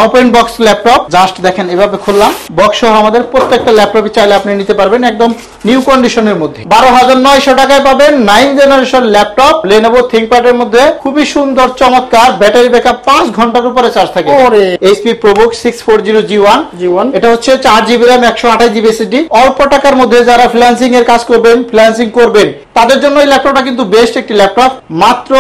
Open box laptop just দেখেন এভাবে খুললাম বক্স সহ আমাদের প্রত্যেকটা ল্যাপটপই চাইলে আপনি নিতে পারবেন একদম নিউ কন্ডিশনের মধ্যে 12,900 টাকায় পাবেন 9 জেনারেশন ল্যাপটপ Lenovo ThinkPad এর মধ্যে খুবই সুন্দর চমৎকার ব্যাটারি ব্যাকআপ 5 ঘন্টার উপরে চার্জ থাকে HP ProBook 640G1 এটা হচ্ছে 4GB RAM 128GB SSD অল্প টাকার মধ্যে যারা ফ্রিল্যান্সিং এর কাজ করবেন ফ্রিল্যান্সিং করবেন তাদের জন্য এই ল্যাপটপটা কিন্তু বেস্ট একটি ল্যাপটপ মাত্র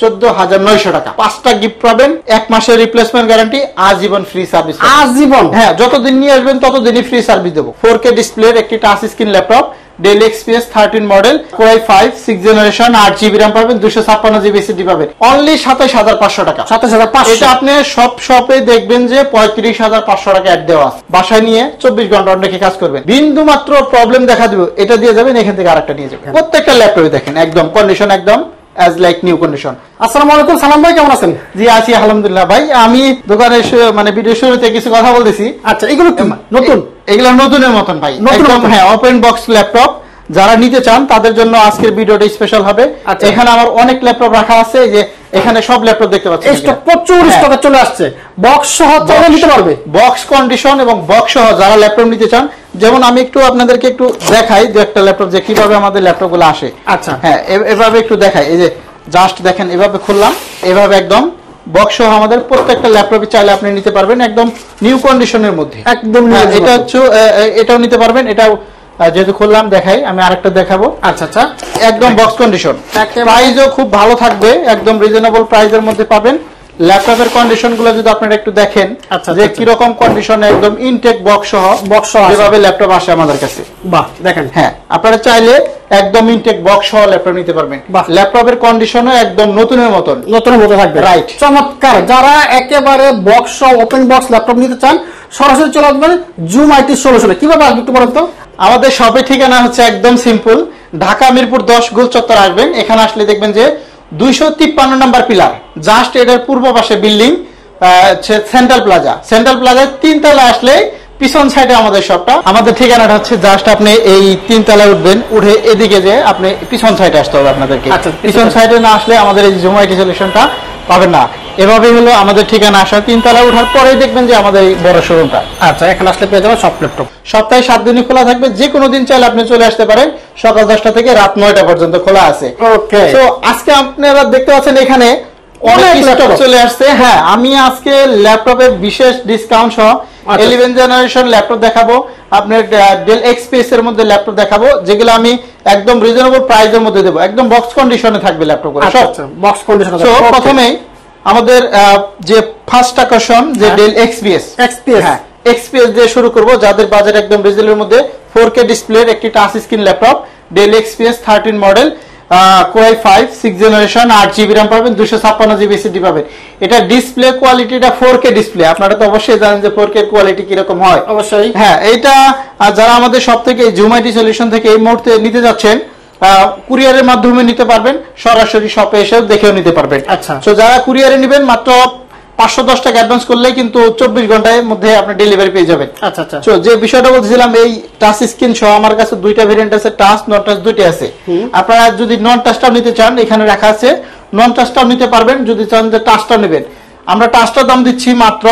14,900 টাকা 5টা গিফট পাবেন 1 মাসের রিপ্লেসমেন্ট গ্যারান্টি আজীবন ফ্রি সার্ভিস আজীবন হ্যাঁ যতদিন নিয়ে আসবেন ততদিনই ফ্রি সার্ভিস দেব 4K ডিসপ্লের একটি touch screen laptop Dell XPS 13 model Core i5 6 generation 8GB RAM পাবেন 256GB SSD পাবেন অনলি 27500 টাকা 27500 এটা আপনি সব শপে দেখবেন যে 35,500 টাকা অ্যাড দেওয়া আছে বাসায় নিয়ে 24 ঘন্টা রেখে কাজ করবেন বিন্দু মাত্র প্রবলেম দেখা দিবে এটা দিয়ে যাবেন এখান থেকে আরেকটা নিয়ে যাবেন প্রত্যেকটা ল্যাপটপে দেখেন একদম কন্ডিশন একদম as like new condition আসসালামু আলাইকুম সালাম ভাই কেমন আছেন জি আছি আলহামদুলিল্লাহ ভাই আমি দোকানে মানে ভিডিও শুরুতে কিছু কথা বলতেছি আচ্ছা এগুলো কি নতুন এগুলো নতুনের মতন ভাই একদম হ্যাঁ ওপেন বক্স ল্যাপটপ যারা নিতে চান তাদের জন্য আজকের ভিডিওটা স্পেশাল হবে এখানে আমার অনেক ল্যাপটপ রাখা আছে যে এখানে সব ল্যাপটপ দেখতে পাচ্ছেন স্টক প্রচুর স্টকে চলে আসছে বক্স সহ চলে নিতে পারবে বক্স কন্ডিশন এবং বক্স সহ যারা ল্যাপটপ নিতে চান যেমন আমি একটু আপনাদেরকে একটু দেখাই দু একটা ল্যাপটপ যে কিভাবে আমাদের ল্যাপটপগুলো আসে আচ্ছা হ্যাঁ এভাবে একটু দেখাই এই যে জাস্ট দেখেন এভাবে খুললাম এভাবে একদম বক্স সহ আমাদের প্রত্যেকটা ল্যাপটপই চাইলে আপনি নিতে পারবেন একদম নিউ কন্ডিশনের মধ্যে একদম এটা হচ্ছে এটাও নিতে পারবেন এটাও যেহেতু খুললাম দেখাই আমি আরেকটা দেখাবো আচ্ছা আচ্ছা একদম বক্স কন্ডিশন প্রাইসও খুব ভালো থাকবে একদম রিজনেবল প্রাইসের মধ্যে পাবেন ল্যাপটপের কন্ডিশন গুলো যদি আপনারা একটু দেখেন যে কি রকম কন্ডিশনে একদম ইনটেক বক্স সহ যেভাবে ল্যাপটপ আসে আমাদের কাছে বাহ দেখেন হ্যাঁ আপনারা চাইলে একদম ইনটেক বক্স সহ ল্যাপটপ নিতে পারবেন ল্যাপটপের কন্ডিশনও একদম নতুনের মতো থাকবে রাইট চমৎকার যারা একেবারে বক্স সহ ওপেন বক্স ল্যাপটপ নিতে চান সরাসরি চলে আসবেন জুম আইটি সলিউশনে কিভাবে আসবে একটু বলুন তো আমাদের শপের ঠিকানা হচ্ছে একদম সিম্পল ঢাকা মিরপুর 10 গোল চত্বর আসবেন এখানে আসলে দেখবেন যে 253 নম্বর পিলার জাস্ট এটার পূর্ব পাশে বিল্ডিং সেন্ট্রাল প্লাজায় 3 তলা আসলে পিছন সাইডে আমাদের শপটা আমাদের ঠিকানাটা হচ্ছে জাস্ট আপনি এই 3 তলায় উঠবেন উঠে এদিকে যে আপনি পিছন সাইডে আসতে হবে আপনাদেরকে পিছন সাইডে না আসলে আমাদের এই জুম আইটি সলিউশনটা পাবেন না এভাবেই হলো আমাদের ঠিকানা আসা 3 তলায় ওঠার পরেই দেখবেন যে আমাদের এই বড় শোরুমটা আচ্ছা এখানে আসলে পেয়ে যাবেন সব ল্যাপটপ সপ্তাহে 7 দিনই খোলা থাকবে যে কোনো দিন চাইলে আপনি চলে আসতে পারেন সকাল 10টা থেকে রাত 9টা পর্যন্ত খোলা আছে ওকে সো আজকে আপনারা দেখতে পাচ্ছেন এখানে অনেক ল্যাপটপ চলে আসছে হ্যাঁ আমি আজকে ল্যাপটপের বিশেষ ডিসকাউন্ট সহ 11 জেনারেশন ল্যাপটপ দেখাবো আপনার Dell XPS এর মধ্যে ল্যাপটপ দেখাবো যেগুলো আমি একদম রিজনেবল প্রাইসের মধ্যে দেব একদম বক্স কন্ডিশনে থাকবে ল্যাপটপগুলো আচ্ছা বক্স কন্ডিশনে সো প্রথমেই আমাদের যে ফার্স্ট আকর্ষণ যে Dell XPS হ্যাঁ XPS দিয়ে শুরু করব যাদের বাজেট একদম রিজনেবলের মধ্যে 4K ডিসপ্লের একটি touch screen laptop Dell XPS 13 model Core i5 6 generation 8GB RAM পাবেন 256GB SSD পাবেন এটা ডিসপ্লে কোয়ালিটিটা 4K ডিসপ্লে আপনারা তো অবশ্যই জানেন যে 4K এর কোয়ালিটি কি রকম হয় অবশ্যই হ্যাঁ এটা যারা আমাদের সব থেকে জুম আইটি সলিউশন থেকে এই মুহূর্তে নিতে যাচ্ছেন কুরিয়ারের মাধ্যমে নিতে পারবেন সরাসরি শপে এসে দেখেও নিতে পারবেন আচ্ছা সো যারা কুরিয়ারে নেবেন মাত্র 510 টাকা অ্যাডভান্স করলেই কিন্তু 24 ঘন্টার মধ্যে আপনি ডেলিভারি পেয়ে যাবেন আচ্ছা আচ্ছা সো যে বিষয়টা বলছিলাম এই টাচ স্ক্রিন সহ আমার কাছে দুইটা ভেরিয়েন্ট আছে টাচ নন টাচ দুইটা আছে আপনারা যদি নন টাচটাও নিতে চান এখানে রাখা আছে নন টাচটাও নিতে পারবেন যদি চান যে টাচটা নেবেন আমরা টাচটার দাম দিচ্ছি মাত্র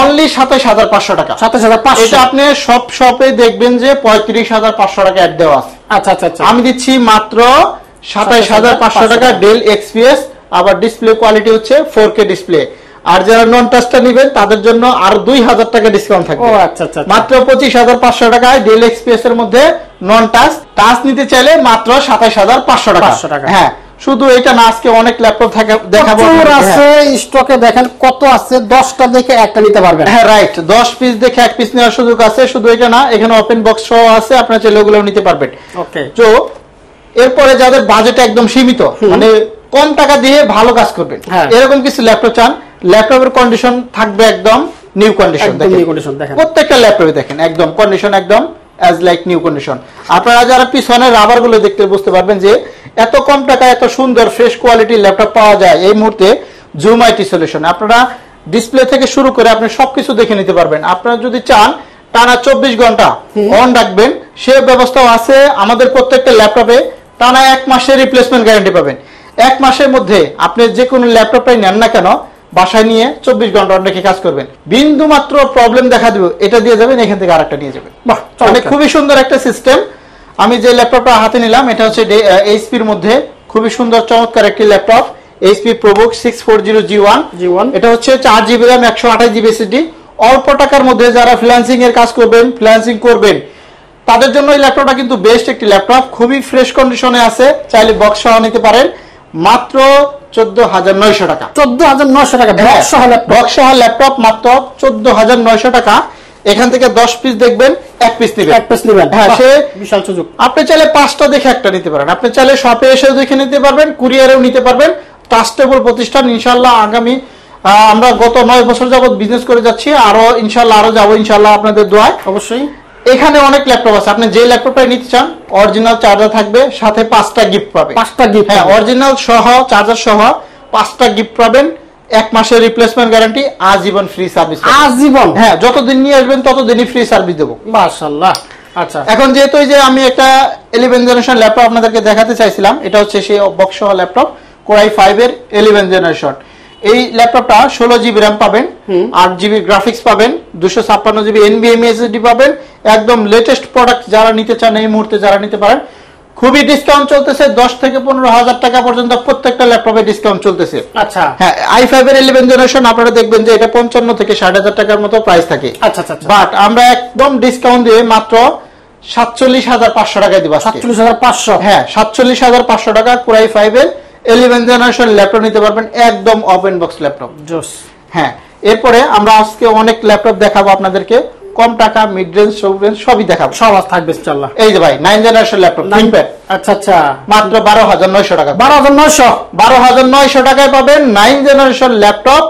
অনলি 27500 টাকা 27500 এটা আপনি সব শপে দেখবেন যে 35,500 টাকা অ্যাড দেওয়া আছে আচ্ছা আচ্ছা আচ্ছা আমি দিচ্ছি মাত্র 27500 টাকা Dell XPS আবার ডিসপ্লে কোয়ালিটি হচ্ছে 4K ডিসপ্লে আর যারা নন টাচটা নেবেন তাদের জন্য আর 2000 টাকা ডিসকাউন্ট থাকবে আচ্ছা আচ্ছা মাত্র 25500 টাকায় Dell XPS এর মধ্যে নন টাচ নিতে চাইলে মাত্র 27500 টাকা হ্যাঁ শুধু এটা না আজকে অনেক ল্যাপটপ দেখাবো আছে স্টকে দেখেন কত আছে 10টা দেখে একটা নিতে পারবেন হ্যাঁ রাইট 10 পিস দেখে এক পিস নেওয়ার সুযোগ আছে শুধু এটা না এখানে ওপেন বক্স সহ আছে আপনারা চাইলে ওগুলো নিতে পারবেন ওকে তো এরপরে যাদের বাজেট একদম সীমিত মানে কম টাকা দিয়ে ভালো কাজ করবেন এরকম কিছু ল্যাপটপ চান ল্যাপটপের কন্ডিশন থাকবে একদম নিউ কন্ডিশন দেখেন প্রত্যেকটা ল্যাপটপে দেখেন একদম কন্ডিশন একদম as like new condition আপনারা যারা পিছনের রাবার গুলো দেখতে বুঝতে পারবেন যে এত কম টাকা এত সুন্দর ফ্রেশ কোয়ালিটি ল্যাপটপ পাওয়া যায় এই মুহূর্তে জুম আইটি সলিউশন আপনারা ডিসপ্লে থেকে শুরু করে আপনি সবকিছু দেখে নিতে পারবেন আপনারা যদি চান টানা 24 ঘন্টা অন রাখবেন সে ব্যবস্থাও আছে আমাদের প্রত্যেকটা ল্যাপটপে টানা 1 মাসের রিপ্লেসমেন্ট গ্যারান্টি পাবেন 1 মাসের মধ্যে আপনি যে কোনো ল্যাপটপটাই নেন না কেন বাসায় নিয়ে 24 ঘন্টা রেখে কাজ করবেন, বিন্দু মাত্র প্রবলেম দেখা দিবে এটা দিয়ে যাবেন, এখান থেকে আরেকটা নিয়ে যাবেন। বাহ, মানে খুবই সুন্দর একটা সিস্টেম। আমি যে ল্যাপটপটা হাতে নিলাম এটা হচ্ছে এইচপির মধ্যে খুবই সুন্দর চমৎকার একটি ল্যাপটপ, এইচপি প্রোবুক 640G1। এটা হচ্ছে 4GB RAM 128GB SSD। অল্প টাকার মধ্যে যারা ফ্রিল্যান্সিং এর কাজ করবেন, ফ্রিল্যান্সিং করবেন, তাদের জন্য এই ল্যাপটপটা কিন্তু বেস্ট একটি ল্যাপটপ, খুবই ফ্রেশ কন্ডিশনে আছে, চাইলে বক্স সহ নিতে পারেন। মাত্র 14,900 টাকা। 14,900 টাকা বক্স সহ ল্যাপটপ মাত্র 14,900 টাকা। এখান থেকে 10 পিস দেখবেন, 1 পিস নেবেন। হ্যাঁ, সে বিশাল সুযোগ। আপনি চাইলে 5টা দেখে একটা নিতে পারেন, আপনি চাইলে শপে এসেও দেখে নিতে পারবেন, কুরিয়ারেও নিতে পারবেন। ট্রাস্টেবল প্রতিষ্ঠান, ইনশাআল্লাহ আগামী আমরা গত 9 বছর যাবত বিজনেস করে যাচ্ছি, আরো ইনশাআল্লাহ আরো যাবো ইনশাআল্লাহ আপনাদের দোয়ায়। অবশ্যই এখানে অনেক ল্যাপটপ আছে, আপনি যে ল্যাপটপটা নিতে চান অরিজিনাল চার্জার থাকবে, সাথে 5টা গিফট পাবেন। 5টা গিফট, হ্যাঁ, অরিজিনাল সহ চার্জার সহ 5টা গিফট পাবেন। 1 মাসের রিপ্লেসমেন্ট গ্যারান্টি, আজীবন ফ্রি সার্ভিস। আজীবন? হ্যাঁ, যতদিন নিয়ে আসবেন ততদিনই ফ্রি সার্ভিস দেবো। মাশাআল্লাহ। আচ্ছা, এখন যেহেতু যে আমি একটা 11 জেনারেশন ল্যাপটপ আপনাদেরকে দেখাতে চাইছিলাম, এটা হচ্ছে সেই বক্স সহ ল্যাপটপ, Core i5 এর 11 জেনারেশন। এই ল্যাপটপটা 16GB RAM পাবেন, 8GB গ্রাফিক্স পাবেন, 256GB NVMe SSD পাবেন। একদম লেটেস্ট প্রোডাক্ট যারা নিতে চান এই মুহূর্তে যারা নিতে পারেন, খুবই ডিসকাউন্ট চলতেছে। 10 থেকে 15,000 টাকা পর্যন্ত প্রত্যেকটা ল্যাপটপে ডিসকাউন্ট চলতেছে। আচ্ছা, হ্যাঁ, i5 এর 11 জেনারেশন আপনারা দেখবেন যে এটা 55 থেকে 60,000 টাকার মতো প্রাইস থাকে। আচ্ছা আচ্ছা, বাট আমরা একদম ডিসকাউন্ট দিয়ে মাত্র 47,500 টাকায় দিব। 47,500? হ্যাঁ, 47,500 টাকা Core i5 এর 11 জেনারেশন ল্যাপটপ নিতে পারবেন, একদম ওপেন বক্স ল্যাপটপ। হ্যাঁ, এরপরে আমরা আজকে অনেক ল্যাপটপ দেখাবো আপনাদেরকে, কম টাকা, মিড রেঞ্জ, সব রেঞ্জ সবই দেখাবো, সব থাকবে ইনশাআল্লাহ। এই যে ভাই 9 জেনারেশন ল্যাপটপ ThinkPad। আচ্ছা আচ্ছা, মাত্র 12,900 টাকা। 12,900 টাকায় পাবেন 9 জেনারেশন ল্যাপটপ,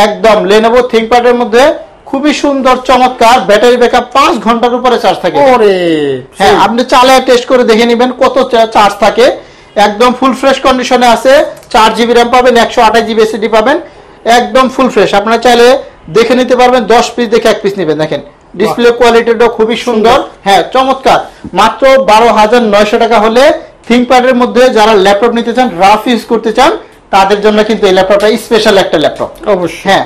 একদম Lenovo ThinkPad এর মধ্যে। খুবই সুন্দর চমৎকার, ব্যাটারি ব্যাকআপ 5 ঘন্টার উপরে চার্জ থাকে। ওরে হ্যাঁ, আপনি চালায় টেস্ট করে দেখে নেবেন কত চার্জ থাকে। একদম ফুল ফ্রেশ কন্ডিশনে আছে, 4GB RAM পাবেন, 128GB SSD পাবেন, একদম ফুল ফ্রেশ। আপনারা চাইলে দেখে নিতে পারবেন, 10 পিস দেখে 1 পিস নেবেন। দেখেন ডিসপ্লে কোয়ালিটিটা খুবই সুন্দর, হ্যাঁ চমৎকার। মাত্র 12,900 টাকা হলে ThinkPad এর মধ্যে যারা ল্যাপটপ নিতে চান, রাফ ইউজ করতে চান, তাদের জন্য কিন্তু এই ল্যাপটপটা স্পেশাল একটা ল্যাপটপ। অবশ্যই। হ্যাঁ,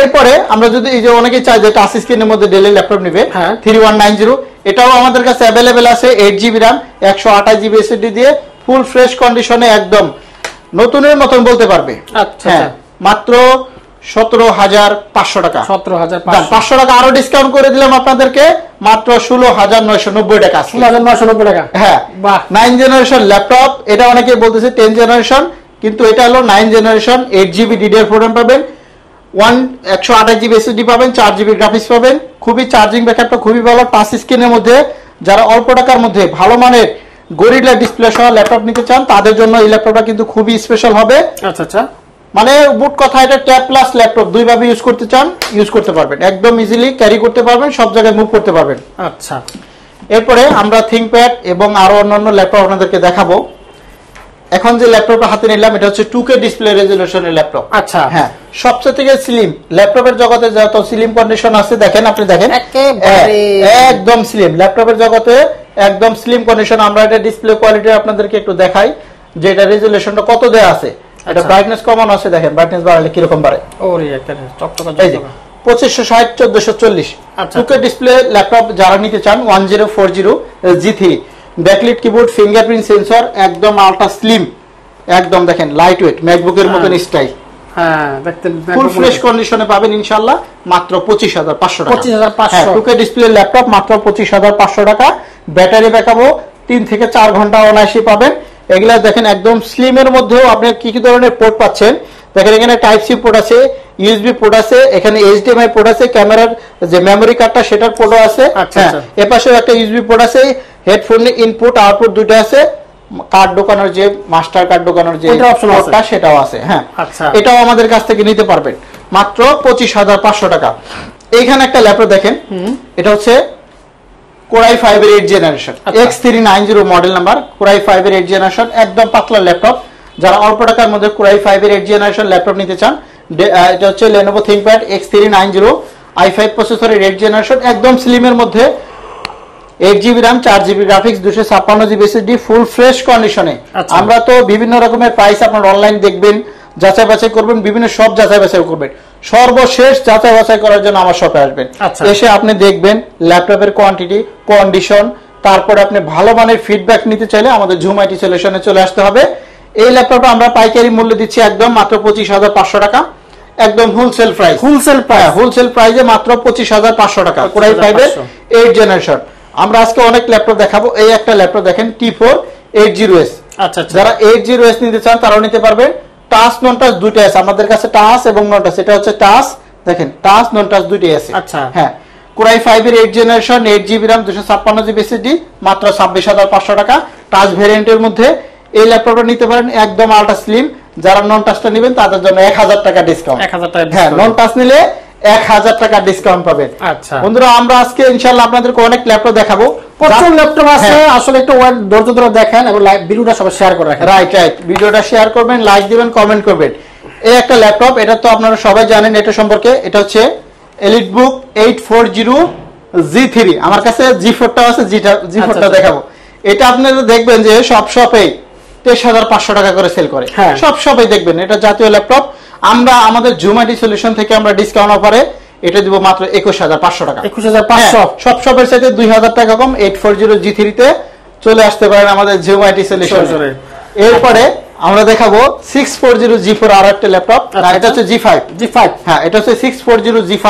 এরপরে আমরা যদি এই যে অনেকে চাই যে টাচ স্ক্রিনের মধ্যে ডেল ল্যাপটপ নেবে, 3190, এটাও আমাদের কাছে অ্যাভেলেবেল আছে। 8GB RAM 128GB SSD দিয়ে ফুল ফ্রেশ কন্ডিশনে, একদম নতুনের মতন বলতে পারবে। আচ্ছা, মাত্র 17,500 টাকা। 500 টাকা আরো ডিসকাউন্ট করে দিলাম আপনাদেরকে, মাত্র 16,990 টাকা। 16,990 টাকা। হ্যাঁ, 9 জেনারেশন ল্যাপটপ। এটা অনেকে বলতেছে 10 জেনারেশন, কিন্তু এটা হলো 9 জেনারেশন। 8GB DDR4 RAM পাবেন, 128GB SSD পাবেন, 4GB গ্রাফিক্স পাবেন। খুবই চার্জিং ব্যাকআপটা খুবই ভালো। টাচ স্ক্রিনের মধ্যে যারা অল্প টাকার মধ্যে ভালো মানের গরিলা ডিসপ্লে সহ ল্যাপটপ নিতে চান, তাদের জন্য এই ল্যাপটপটা কিন্তু খুবই স্পেশাল হবে। আচ্ছা আচ্ছা, মানে বুট কথা, এটা ট্যাব প্লাস ল্যাপটপ, দুই ভাবে ইউজ করতে চান ইউজ করতে পারবেন, একদম ইজিলি ক্যারি করতে পারবেন, সব জায়গায় মুভ করতে পারবেন। আচ্ছা, এরপরে আমরা ThinkPad এবং আরো অন্যান্য ল্যাপটপ আপনাদেরকে দেখাবো। এখন যে ল্যাপটপটা হাতে নিলাম এটা হচ্ছে 2K ডিসপ্লে রেজোলিউশনের ল্যাপটপ। আচ্ছা, হ্যাঁ, সবচেয়ে থেকে স্লিম ল্যাপটপের জগতে যত স্লিম কন্ডিশন আছে দেখেন, আপনি দেখেন একদম স্লিম ল্যাপটপের জগতে, একদম স্লিম কন্ডিশন। আমরা এটা ডিসপ্লে কোয়ালিটি আপনাদেরকে একটু দেখাই যে এটা রেজোলিউশনটা কত দেয়া আছে। এটা ব্রাইটনেস কমানো আছে, দেখেন ব্রাইটনেস বাড়ালে কিরকম বাড়ে। ওরে একটা চকচকা, এই যে 2560 1440। 2K ডিসপ্লে ল্যাপটপ যারা নিতে চান, 1040 G3 backlit keyboard, fingerprint sensor, একদম আলট্রা স্লিম, একদম দেখেন লাইট ওয়েট, ম্যাকবুকের মতন স্টাইল। হ্যাঁ, দেখতে ফুল ফ্রেশ কন্ডিশনে পাবেন ইনশাআল্লাহ মাত্র 25,500 টাকা। 25,500। 2K ডিসপ্লে ল্যাপটপ মাত্র 25,500 টাকা। ব্যাটারি ব্যাকআপও 3 থেকে 4 ঘন্টা অনায়াসে পাবেন। এগুলা দেখেন একদম স্লিমের মধ্যেও আপনি কি কি ধরনের পোর্ট পাচ্ছেন। দেখেন এখানে টাইপ সি পোর্ট আছে, ইউএসবি পোর্ট আছে, এখানে এইচডিএমআই পোর্ট আছে, ক্যামেরার যে মেমোরি কার্ডটা সেটার পোর্টও আছে। এপাশেও একটা ইউএসবি পোর্ট আছে, হেডফোন ইনপুট আউটপুট দুটো আছে, কার্ড ঢোকানোর যে মাস্টার কার্ড ঢোকানোর যে পোর্টটা সেটাও আছে। হ্যাঁ, এটাও আমাদের কাছ থেকে নিতে পারবেন মাত্র 25,500 টাকা। এইখানে একটা ল্যাপটপ দেখেন, এটা হচ্ছে Core i5 এর 8 generation, X390 model number, Core i5 এর 8 জেনারেশন, একদম পাতলা ল্যাপটপ। যারা অল্প টাকার মধ্যে Core i5 এর 8 জেনারেশন ল্যাপটপ নিতে চান, এটা হচ্ছে Lenovo ThinkPad X390 i5 প্রসেসরের 8 জেনারেশন, একদম স্লিমের মধ্যে, 8GB RAM 4GB graphics 256GB SSD, full fresh কন্ডিশনে। আমরা তো বিভিন্ন রকমের প্রাইস আপনার অনলাইন দেখবেন যাচাই বাছাই করবেন, বিভিন্ন সব যাচাই বাছাই করবেন, সর্বশেষ যাচাই বাছাই করার জন্য আমার শপে আসবেন। এসে আপনি দেখবেন ল্যাপটপের কোয়ান্টিটি, কন্ডিশন, তারপরে আপনি ভালো মানের ফিডব্যাক নিতে চাইলে আমাদের জুম আইটি সলিউশনে চলে আসতে হবে। এই ল্যাপটপটা আমরা পাইকারি মূল্য দিচ্ছি একদম মাত্র 25,500 টাকা, একদম হোলসেল প্রাইস। হোলসেল প্রাইসে মাত্র 25,500 টাকা কোরাই 5 8 জেনারেশন। আমরা আজকে অনেক ল্যাপটপ দেখাবো। এই একটা ল্যাপটপ দেখেন T4 80S। আচ্ছা, যারা 80S নিতে চান তারাও নিতে পারবেন। টাচ নন টাচ দুইটাই আছে আমাদের কাছে, টাচ এবং নন টাচ। এটা হচ্ছে টাচ, দেখেন টাচ নন টাচ দুইটাই আছে। আচ্ছা, হ্যাঁ, কোরাই 5 এর 8 generation, 8GB RAM, 256GB SSD, মাত্র 26,500 টাকা। টাচ ভেরিয়েন্টের মধ্যে এই ল্যাপটপটা নিতে পারেন, একদম আলট্রা স্লিম। যারা নন টাচটা নেবেন তাদের জন্য 1000 টাকা ডিসকাউন্ট। 1000 টাকা, হ্যাঁ, নন টাচ নিলে 1000 টাকা ডিসকাউন্ট পাবেন। আচ্ছা বন্ধুরা, আমরা আজকে ইনশাআল্লাহ আপনাদেরকে অনেক ল্যাপটপ দেখাবো। প্রচুর ল্যাপটপ আছে, আসলে একটু ধৈর্য ধরে দেখেন এবং ভিডিওটা সবাই শেয়ার করে রাখেন। রাইট, ভিডিওটা শেয়ার করবেন, লাইক দিবেন, কমেন্ট করবেন। এই একটা ল্যাপটপ, এটা তো আপনারা সবাই জানেন এটা সম্পর্কে। এটা হচ্ছে এলিটবুক 840 G3। আমার কাছে G4টা আছে, G4টা দেখাবো। এটা আপনারা দেখবেন যে সব শপে 23,500 টাকা করে সেল করে, সব শপে দেখবেন। এটা জাতীয় ল্যাপটপ। আমরা আমাদের জুম আইটি সলিউশন থেকে আমরা ডিসকাউন্ট অফারে এটা দিব মাত্র 21,500 টাকা। 21,500 সব শপের সাথে 2000 টাকা কম। 840 G3 তে চলে আসতে পারেন আমাদের জুম আইটি সলিউশন। এরপরে আমরা দেখাবো 640 G4 আর একটা ল্যাপটপ। এটা হচ্ছে G5। হ্যাঁ, এটা হচ্ছে 640 G5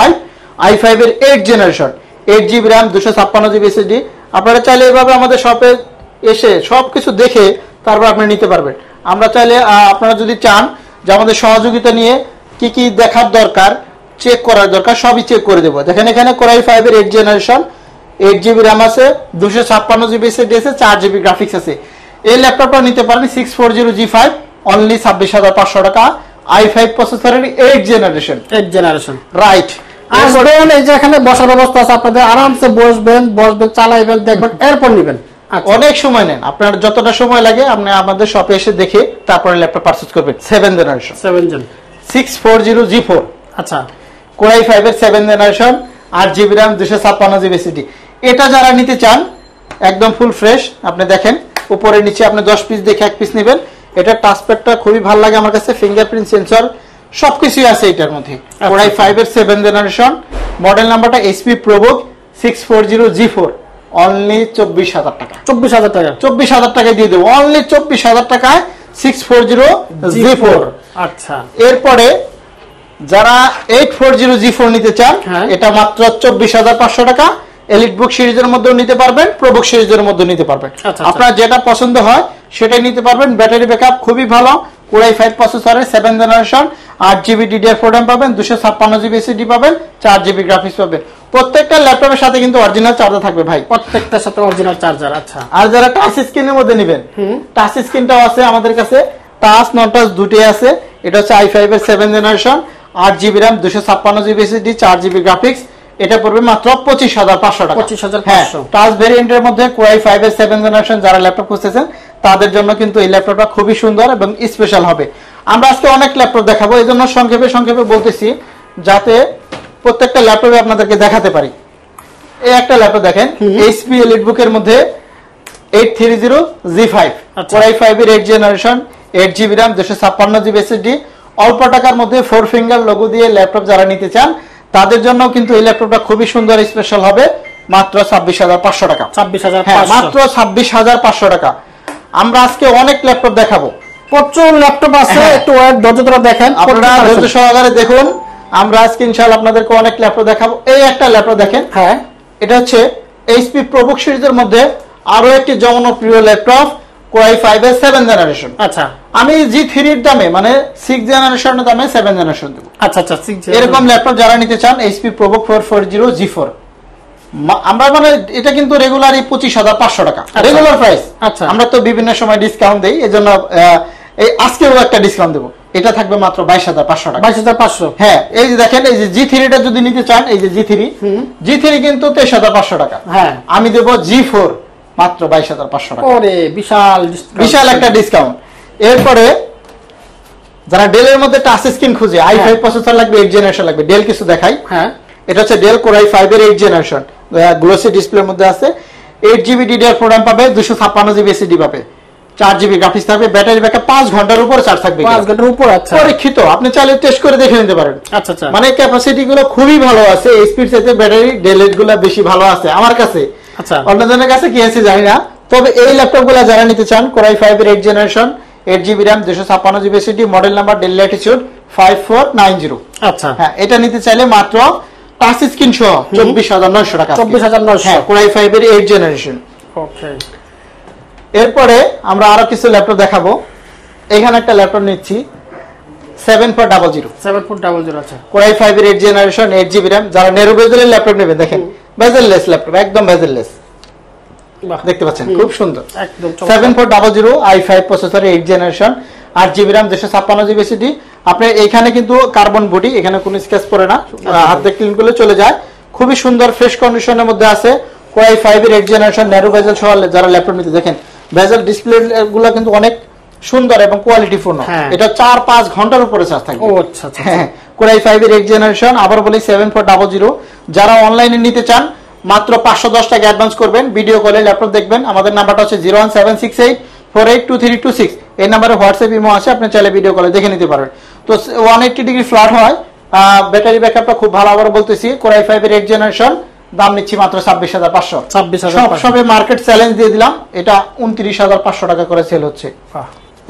i5 এর 8 generation, 8GB RAM, 256GB SSD। আপনারা চাইলে এভাবে আমাদের শপে এসে সবকিছু দেখে তারপর আপনি নিতে পারবেন। আমরা চাইলে আপনারা যদি চান যে আমাদের সহযোগিতা নিয়ে কি কি দেখার দরকার, চেক করার দরকার, সবই চেক করে দেবো। দেখেন এখানে কোরাই 5 এর 8 জেনারেশন, 8GB RAM আছে, 256GB SSD আছে, 4GB গ্রাফিক্স আছে। এই ল্যাপটপটা নিতে পারেন 640 G5 অনলি 26,500 টাকা। i5 প্রসেসরের 8 জেনারেশন। রাইট, আসবেন, এই যে এখানে বসার ব্যবস্থা আছে, আপনাদের আরামসে বসবেন, চালাইবেন, দেখবেন, এরপর নেবেন। অনেক সময় নেন, আপনার যতটা সময় লাগে আপনি আমাদের শপে এসে দেখে তারপরে ল্যাপটপ পারচেজ করবেন। 7 জেনারেশন 640 G4। আচ্ছা, কোরাই 5 এর 7 generation, 8GB RAM, 256GB SSD। এটা যারা নিতে চান একদম ফুল ফ্রেশ। আপনি দেখেন উপরে নিচে আপনি 10 পিস দেখে 1 পিস নেবেন। এটা টাচপ্যাডটা খুবই ভালো লাগে আমার কাছে, ফিঙ্গারপ্রিন্ট সেন্সর সবকিছুই আছে এটার মধ্যে। কোরাই 5 এর 7 জেনারেশন, মডেল নাম্বারটা HP ProBook 640 G4, অনলি 24,000 টাকা। 24,000 টাকায় দিয়ে দেবো, অনলি 24,000 টাকায় 640 G4। আচ্ছা, এরপরে যারা 840 G4 নিতে চান, এটা মাত্র 24,500 টাকা। এলিটবুক সিরিজের মধ্যেও নিতে পারবেন, প্রোবুক সিরিজের মধ্যে নিতে পারবেন। আপনার যেটা পছন্দ হয় সেটাই নিতে পারবেন। ব্যাটারি ব্যাকআপ খুবই ভালো। কোরাই 5 প্রসেসরের 7 জেনারেশন, 8GB DDR4 RAM পাবেন, 256GB SSD পাবেন, 4GB গ্রাফিক্স পাবেন। প্রত্যেকটা ল্যাপটপের সাথে কিন্তু অরিজিনাল চার্জার থাকবে ভাই, প্রত্যেকটার সাথে অরিজিনাল চার্জার। আচ্ছা, আর যারা টাচ স্ক্রিনের মধ্যে নেবেন, টাচ স্ক্রিনটাও আছে আমাদের কাছে, টাচ নন টাচ দুটোই আছে। এটা হচ্ছে i5 এর 7 generation, 8GB RAM, 256GB SSD, 4GB graphics. এটা পড়বে মাত্র 25,500 টাকা। 25,500। টাচ ভেরিয়েন্টের মধ্যে কোরাই 5 এর 7 জেনারেশন যারা ল্যাপটপ খুঁজতেছেন তাদের জন্য কিন্তু এই ল্যাপটপটা খুবই সুন্দর এবং স্পেশাল হবে। আমরা আজকে অনেক ল্যাপটপ দেখাবো, এই জন্য সংক্ষেপে বলতেছি যাতে প্রত্যেকটা ল্যাপটপে আপনাদেরকে দেখাতে পারি। এই একটা ল্যাপটপ দেখেন, HP এলিটবুক এর মধ্যে 830 G5, কোরাই 5 এর 8 generation, 8GB RAM, 256GB SSD। অল্প টাকার মধ্যে 4 ফিঙ্গার লোগো দিয়ে ল্যাপটপ যারা নিতে চান তাদের জন্য কিন্তু এই ল্যাপটপটা খুবই সুন্দর স্পেশাল হবে, মাত্র 26,500 টাকা। 26,500, মাত্র 26,500 টাকা। আমরা আজকে অনেক ল্যাপটপ দেখাবো, প্রচুর ল্যাপটপ আছে, একটু ধৈর্য ধরে দেখেন, আপনারা ধৈর্য সহকারে দেখুন। আমরা আজকে ইনশাআল্লাহ আপনাদেরকে অনেক ল্যাপটপ দেখাবো। এই একটা ল্যাপটপ দেখেন, এটা হচ্ছে HP ProBook সিরিজের মধ্যে আরো একটি জনপ্রিয় ল্যাপটপ, কোরাই 5 এর 7 জেনারেশন। আচ্ছা, আমি G3 এর দামে মানে 6 জেনারেশনের দামে 7 জেনারেশন দেব। আচ্ছা, এরকম ল্যাপটপ যারা নিতে চান HP ProBook 440 G4, আমরা মানে এটা কিন্তু রেগুলারই 25,500 টাকা রেগুলার প্রাইস। আচ্ছা, আমরা তো বিভিন্ন সময় ডিসকাউন্ট দেই, এজন্য এই আজকেও একটা ডিসকাউন্ট দেব। এটা থাকবে মাত্র 22,500 টাকা। 22,500। হ্যাঁ, এই যে দেখেন, এই যে G3 টা যদি নিতে চান, এই যে G3 কিন্তু 23,500 টাকা। হ্যাঁ, আমি দেব G4 মাত্র 22,500 টাকা। ওরে বিশাল একটা ডিসকাউন্ট। এরপরে যারা ডেলের মধ্যে টাচ স্ক্রিন খুঁজে, i5 প্রসেসর লাগবে, 8 জেনারেশন লাগবে, ডেল কিছু দেখাই। হ্যাঁ, এটা হচ্ছে ডেল কোরাই 5 এর 8 জেনারেশন, গ্লোসি ডিসপ্লের মধ্যে আছে, 8GB DDR4 RAM পাবে, 256GB SSD পাবে, 4GB গ্রাফিক্স থাকবে, ব্যাটারি ব্যাকআপ 5 ঘন্টার উপর চার্জ থাকবে। 5 ঘন্টার উপর। আচ্ছা, পরীক্ষিত, আপনি চাইলে টেস্ট করে দেখে নিতে পারেন। আচ্ছা আচ্ছা, মানে ক্যাপাসিটি গুলো খুবই ভালো আছে, স্পিড চাইতে ব্যাটারি ডেলেট গুলো বেশি ভালো আছে আমার কাছে। আচ্ছা, অন্যজনের কাছে কি আছে জানি না। তবে এই ল্যাপটপ গুলো যারা নিতে চান, Core i5 এর 8 generation, 8GB RAM, 256GB SSD, model number Dell Latitude 5490। আচ্ছা, হ্যাঁ, এটা নিতে চাইলে মাত্র টাচ স্ক্রিন সহ 24900 টাকা। 24900। হ্যাঁ, Core i5 এর 8 জেনারেশন। ওকে, এরপরে আমরা আরো কিছু ল্যাপটপ দেখাবো। এখানে একটা ল্যাপটপ নিচ্ছি 7400। 7400। আচ্ছা, Core i5 এর 8 জেনারেশন, 8GB RAM। যারা নেরো বেজেলের ল্যাপটপ নেবেন, দেখেন বেজেললেস ল্যাপটপ, একদম বেজেললেস, দেখতে পাচ্ছেন খুব সুন্দর। একদম 7400 i5 processor, 8 generation, 8GB RAM, 256GB SSD। আপনি এখানে কিন্তু কার্বন বডি, এখানে কোনো স্ক্র্যাচ পড়ে না, হাত দিয়ে ক্লিন করলে চলে যায়। খুবই সুন্দর ফ্রেশ কন্ডিশনের মধ্যে আছে। Core i5 এর 8 জেনারেশন, ন্যারো বেজেল সহ যারা ল্যাপটপ নিতে, দেখেন বেজেল ডিসপ্লে গুলো কিন্তু অনেক সুন্দর এবং কোয়ালিটিপূর্ণ। এটা 4-5 ঘন্টার উপরে চার্জ থাকবে। ও আচ্ছা আচ্ছা, Core i5 এর 8 জেনারেশন, আবার বলি 7400। যারা অনলাইনে নিতে চান মাত্র 510 টাকা অ্যাডভান্স করবেন, ভিডিও কলে ল্যাপটপ দেখবেন। আমাদের নাম্বারটা হচ্ছে 01768482326। এই নাম্বারে হোয়াটসঅ্যাপ ইমো আছে, আপনি চাইলে ভিডিও কলে দেখে নিতে পারবেন। তো 180 ডিগ্রি ফ্ল্যাট হয়, ব্যাটারি ব্যাকআপটা খুব ভালো। আবার বলতেছি Core i5 এর 8 জেনারেশন, দাম নিচ্ছি মাত্র 26500। 26500 সবে মার্কেট চ্যালেঞ্জ দিয়ে দিলাম, এটা 29500 টাকা করে সেল হচ্ছে।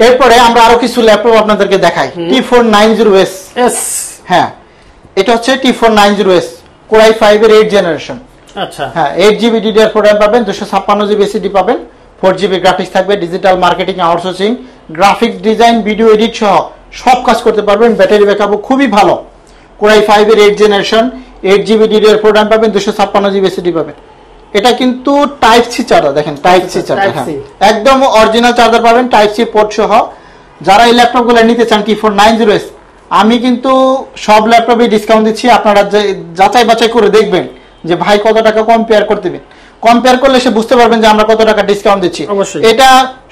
এরপরে আমরা আরো কিছু ল্যাপটপ আপনাদেরকে দেখাই। T490S। হ্যাঁ, এটা হচ্ছে T490S, Core i5 এর 8 জেনারেশন। আচ্ছা, হ্যাঁ, 8GB DDR4 RAM পাবেন, 256GB SSD পাবেন, 4GB গ্রাফিক্স থাকবে, digital marketing, outsourcing, graphics design, video edit সহ সব কাজ করতে পারবেন। ব্যাটারি ব্যাকআপও খুবই ভালো। Core i5 এর 8 জেনারেশন, 8GB DDR4 RAM পাবেন, 256GB SSD পাবেন। এটা কিন্তু টাইপ সি চার্জার, দেখেন টাইপ সি চার্জার, একদম অরিজিনাল চার্জার পাবেন, টাইপ সি পোর্ট সহ। যারা এই ল্যাপটপগুলো নিতে চান T490S, আমি কিন্তু সব ল্যাপটপে ডিসকাউন্ট দিচ্ছি। আপনারা যাচাই বাছাই করে দেখবেন যে ভাই কত টাকা কম্পেয়ার করতে দিবেন। কম্পেয়ার করলে সে বুঝতে পারবেন যে আমরা কত টাকা ডিসকাউন্ট দিচ্ছি। এটা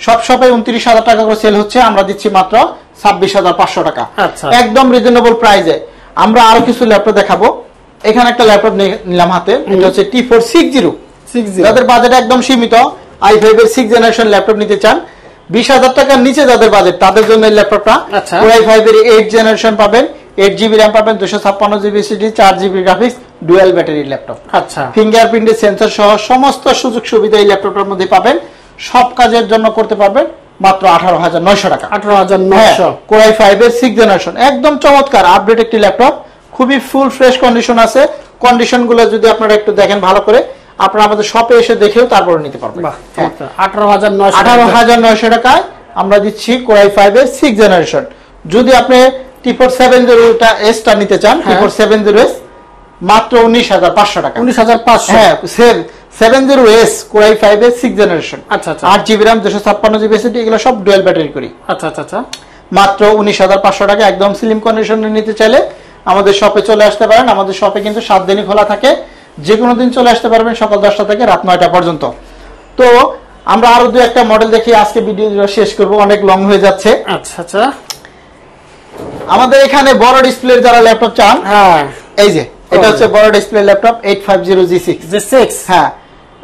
সব শপে 29000 টাকা করে সেল হচ্ছে, আমরা দিচ্ছি মাত্র 26500 টাকা, একদম রিজনেবল প্রাইসে। আমরা আরো কিছু ল্যাপটপ দেখাবো। এখানে একটা ল্যাপটপ নিলাম হাতে, এটা হচ্ছে T460। যাদের বাজেট একদম সীমিত, i5 এর 6 জেনারেশন ল্যাপটপ নিতে চান, 20000 টাকার নিচে যাদের বাজেট, তাদের জন্য এই ল্যাপটপটা। Core i5 এর 8 জেনারেশন পাবেন, 8GB RAM পাবেন, 256GB SSD, 4GB graphics, dual battery laptop. আচ্ছা, ফিঙ্গারপ্রিন্ট সেন্সর সহ সমস্ত সুযোগ সুবিধা এই ল্যাপটপটার মধ্যে পাবেন। সব কাজের জন্য করতে পারবেন মাত্র 18900 টাকা। 18900। Core i5 এর 6 জেনারেশন, একদম চমৎকার আপডেট একটি ল্যাপটপ, খুবই ফুল ফ্রেশ কন্ডিশন আছে। কন্ডিশন গুলো যদি আপনারা একটু দেখেন ভালো করে, আপনারা আমাদের শপে এসে দেখেও তারপরে নিতে পারবেন। 18900 টাকায় আমরা দিচ্ছি Core i5 এর 6 জেনারেশন। যদি আপনি T470S টা নিতে চান, T470S মাত্র 19500 টাকা। 19500। হ্যাঁ, 70S Core i5 এর 6 জেনারেশন। আচ্ছা আচ্ছা, 8GB RAM, 256GB SSD, এগুলো সব ডুয়াল ব্যাটারি করি। আচ্ছা আচ্ছা আচ্ছা, মাত্র 19500 টাকা। একদম স্লিম কন্ডিশনে নিতে চাইলে আমাদের শপে চলে আসতে পারেন। আমাদের শপে কিন্তু 7 দিনই খোলা থাকে, যে কোনো দিন চলে আসতে পারবেন, সকাল 10টা থেকে রাত 9টা পর্যন্ত। তো আমরা আরো দুই একটা মডেল দেখি, আজকে ভিডিও শেষ করব, অনেক লং হয়ে যাচ্ছে। আচ্ছা আচ্ছা, আমাদের এখানে বড় ডিসপ্লের যারা ল্যাপটপ চান, হ্যাঁ এই যে এটা হচ্ছে বড় ডিসপ্লে ল্যাপটপ 850G6। হ্যাঁ,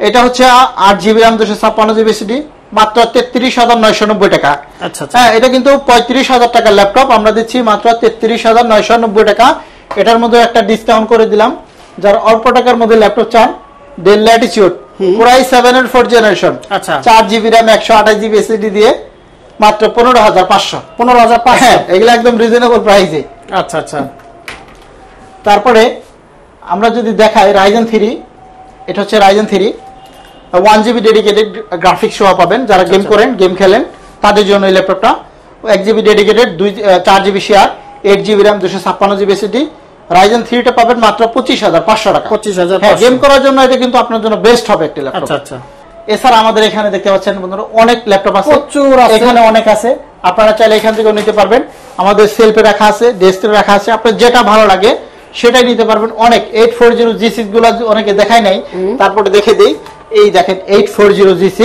এটা হচ্ছে 8GB RAM, 256GB SSD, মাত্র 33990 টাকা। আচ্ছা, হ্যাঁ, এটা কিন্তু 35000 টাকার ল্যাপটপ, আমরা দিচ্ছি মাত্র 33990 টাকা। এটার মধ্যে একটা ডিসকাউন্ট করে দিলাম। যারা অল্প টাকার মধ্যে ল্যাপটপ চান, Dell Latitude Core i7 এর 4 generation, 4GB RAM, 128GB SSD দিয়ে মাত্র 15500। 15500, হ্যাঁ, এগুলো একদম রিজনেবল প্রাইসে। আচ্ছা আচ্ছা, তারপরে আমরা যদি দেখাই Ryzen 3, এটা হচ্ছে Ryzen 3 1GB ডেডিকেটেড গ্রাফিক্স সহ পাবেন। যারা গেম করেন, গেম খেলেন, তাদের জন্য এই ল্যাপটপটা। 1GB dedicated, 4GB share, 8GB RAM, 256GB SSD। Ryzen 3 টা পাবেন মাত্র 25500 টাকা। 25500, হ্যাঁ, গেম করার জন্য এটা কিন্তু আপনার জন্য বেস্ট হবে একটা ল্যাপটপ। আচ্ছা আচ্ছা, এছাড়া আমাদের এখানে দেখতে পাচ্ছেন বন্ধুরা অনেক ল্যাপটপ আছে, প্রচুর আছে, এখানে অনেক আছে। আপনারা চাইলে এখান থেকে নিতে পারবেন। আমাদের সেলফে রাখা আছে, ডেস্কে রাখা আছে, আপনার যেটা ভালো লাগে সেটাই নিতে পারবেন। অনেক 840G6 গুলো অনেকে দেখায় নাই, তারপরে দেখে দেই। এই দেখেন 840G6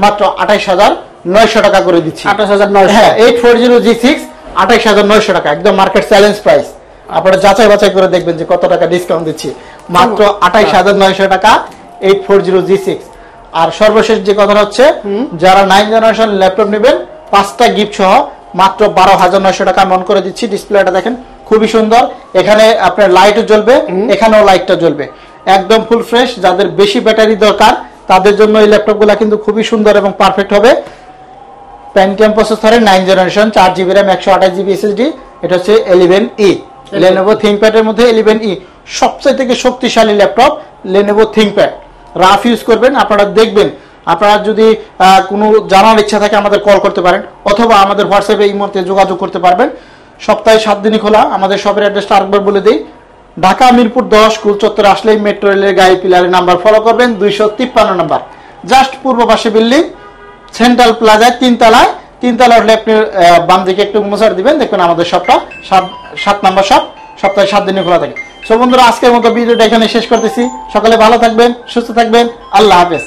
মাত্র 28900 টাকা করে দিচ্ছি। 28900, হ্যাঁ, 840G6 28900 টাকা, একদম মার্কেট চ্যালেঞ্জ প্রাইস। আপনারা যাচাই বাছাই করে দেখবেন যে কত টাকা ডিসকাউন্ট দিচ্ছি। মাত্র 28900 টাকা 840G6। আর সর্বশেষ যে কথা হচ্ছে, যারা 9 জেনারেশন ল্যাপটপ নেবেন 5টা গিফট সহ মাত্র 12,900 টাকা মন করে দিচ্ছি। ডিসপ্লেটা দেখেন খুবই সুন্দর, এখানে আপনার লাইটও জ্বলবে, এখানেও লাইটটা জ্বলবে, একদম ফুল ফ্রেশ। যাদের বেশি ব্যাটারি দরকার তাদের জন্য এই ল্যাপটপগুলো কিন্তু খুবই সুন্দর এবং পারফেক্ট হবে। Pentium প্রসেসরের 9 generation, 4GB RAM, 128GB SSD। এটা হচ্ছে 11E Lenovo ThinkPad এর মধ্যে 11E সবচেয়ে থেকে শক্তিশালী laptop Lenovo ThinkPad। Rough use করবেন, আপনারা দেখবেন। আপনারা যদি কোনো জানার ইচ্ছা থাকে আমাদের কল করতে পারেন, অথবা আমাদের হোয়াটসঅ্যাপে এই মুহূর্তে যোগাযোগ করতে পারবেন। সপ্তাহে 7 দিনই খোলা। আমাদের শপের অ্যাড্রেসটা আরেকবার বলে দিই, ঢাকা মিরপুর 10 স্কুল চত্বরে আসলেই মেট্রো রেলের গাড়ি পিলারের নাম্বার ফলো করবেন, 253 নাম্বার, জাস্ট পূর্ব পাশে বিল্ডিং, সেন্ট্রাল প্লাজায় 3 তলায়। 3 তলা উঠলে আপনি বাম দিকে একটু মোছার দিবেন, দেখবেন আমাদের শপটা 7 নম্বর শপ, সপ্তাহে 7 দিনই খোলা থাকে। সো বন্ধুরা, আজকের মতো ভিডিওটা এখানে শেষ করতেছি। সকলে ভালো থাকবেন, সুস্থ থাকবেন, আল্লাহ হাফেজ।